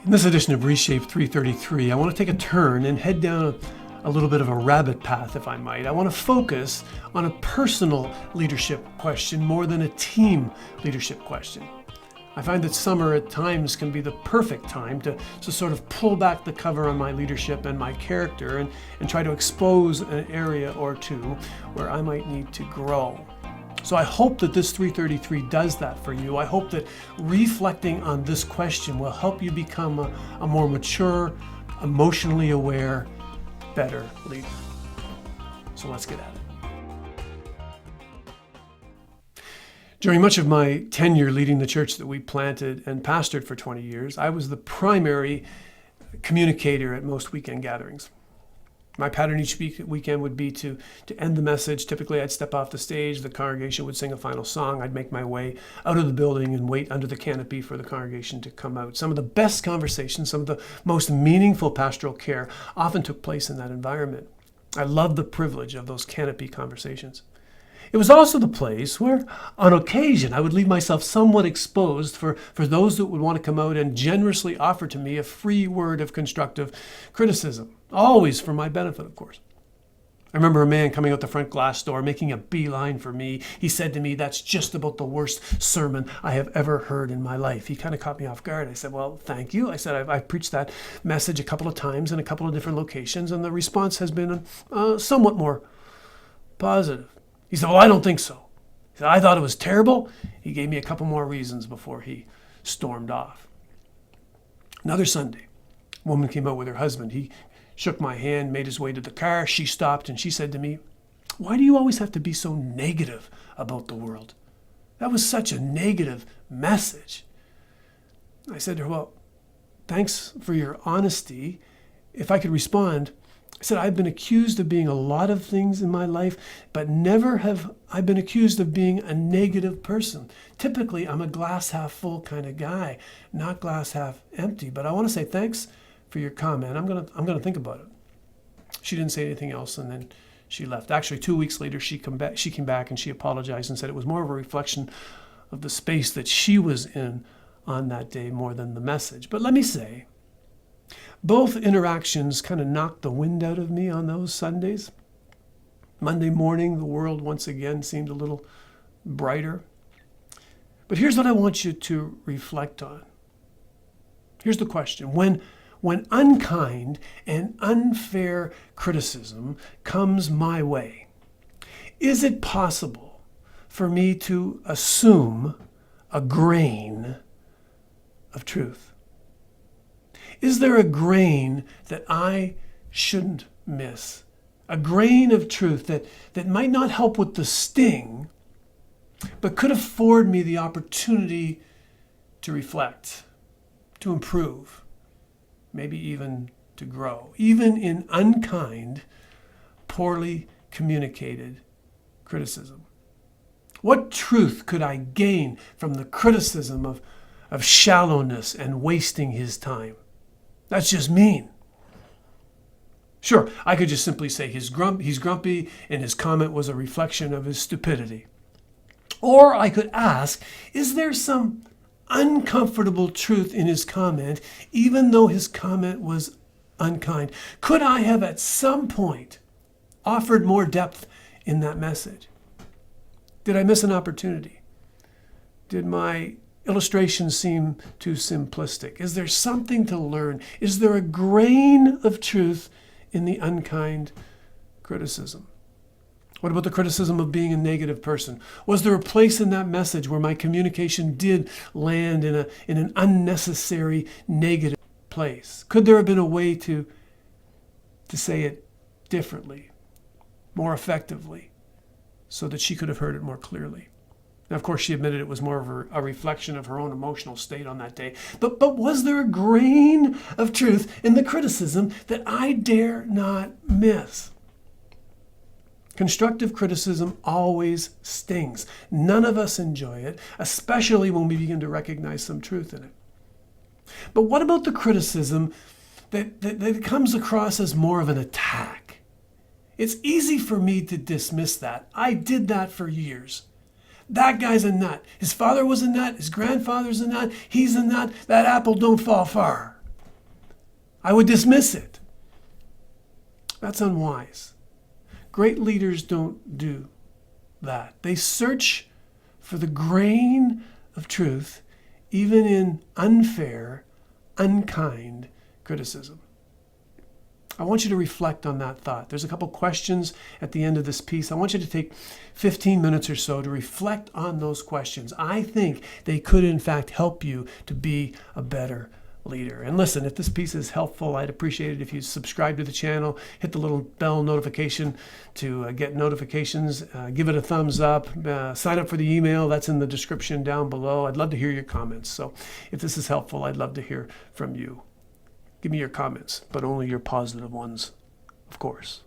In this edition of reShape 333, I want to take a turn and head down a little bit of a rabbit path, if I might. I want to focus on a personal leadership question more than a team leadership question. I find that summer at times can be the perfect time to sort of pull back the cover on my leadership and my character and try to expose an area or two where I might need to grow. So I hope that this 333 does that for you. I hope that reflecting on this question will help you become a more mature, emotionally aware, better leader. So let's get at it. During much of my tenure leading the church that we planted and pastored for 20 years, I was the primary communicator at most weekend gatherings. My pattern each weekend would be to end the message. Typically, I'd step off the stage, the congregation would sing a final song, I'd make my way out of the building and wait under the canopy for the congregation to come out. Some of the best conversations, some of the most meaningful pastoral care often took place in that environment. I loved the privilege of those canopy conversations. It was also the place where, on occasion, I would leave myself somewhat exposed for those that would want to come out and generously offer to me a free word of constructive criticism, always for my benefit, of course. I remember a man coming out the front glass door, making a beeline for me. He said to me, "That's just about the worst sermon I have ever heard in my life." He kind of caught me off guard. I said, "Well, thank you." I said, I've preached that message a couple of times in a couple of different locations, and the response has been somewhat more positive. He said, "Well, I don't think so." He said, "I thought it was terrible." He gave me a couple more reasons before he stormed off. Another Sunday, a woman came out with her husband. He shook my hand, made his way to the car. She stopped and she said to me, "Why do you always have to be so negative about the world? That was such a negative message." I said to her, "Well, thanks for your honesty. If I could respond," I said, "I've been accused of being a lot of things in my life, but never have I been accused of being a negative person. Typically, I'm a glass half full kind of guy, not glass half empty. But I want to say thanks for your comment. I'm gonna think about it." She didn't say anything else, and then she left. Actually, 2 weeks later, she came back and she apologized and said it was more of a reflection of the space that she was in on that day more than the message. But let me say, both interactions kind of knocked the wind out of me on those Sundays. Monday morning, the world once again seemed a little brighter. But here's what I want you to reflect on. Here's the question. When unkind and unfair criticism comes my way, is it possible for me to assume a grain of truth? Is there a grain that I shouldn't miss? A grain of truth that might not help with the sting, but could afford me the opportunity to reflect, to improve, maybe even to grow, even in unkind, poorly communicated criticism? What truth could I gain from the criticism of shallowness and wasting his time? That's just mean. Sure, I could just simply say he's grumpy and his comment was a reflection of his stupidity. Or I could ask, is there some uncomfortable truth in his comment, even though his comment was unkind? Could I have at some point offered more depth in that message? Did I miss an opportunity? Did my illustration seem too simplistic? Is there something to learn? Is there a grain of truth in the unkind criticism? What about the criticism of being a negative person? Was there a place in that message where my communication did land in an unnecessary negative place? Could there have been a way to say it differently, more effectively, so that she could have heard it more clearly? Now, of course, she admitted it was more of a reflection of her own emotional state on that day. But was there a grain of truth in the criticism that I dare not miss? Constructive criticism always stings. None of us enjoy it, especially when we begin to recognize some truth in it. But what about the criticism that comes across as more of an attack? It's easy for me to dismiss that. I did that for years. That guy's a nut. His father was a nut. His grandfather's a nut. He's a nut. That apple don't fall far. I would dismiss it. That's unwise. Great leaders don't do that. They search for the grain of truth, even in unfair, unkind criticism. I want you to reflect on that thought. There's a couple questions at the end of this piece. I want you to take 15 minutes or so to reflect on those questions. I think they could, in fact, help you to be a better leader. And listen, if this piece is helpful, I'd appreciate it if you subscribe to the channel, hit the little bell notification to get notifications, give it a thumbs up, sign up for the email. That's in the description down below. I'd love to hear your comments. So if this is helpful, I'd love to hear from you. Give me your comments, but only your positive ones, of course.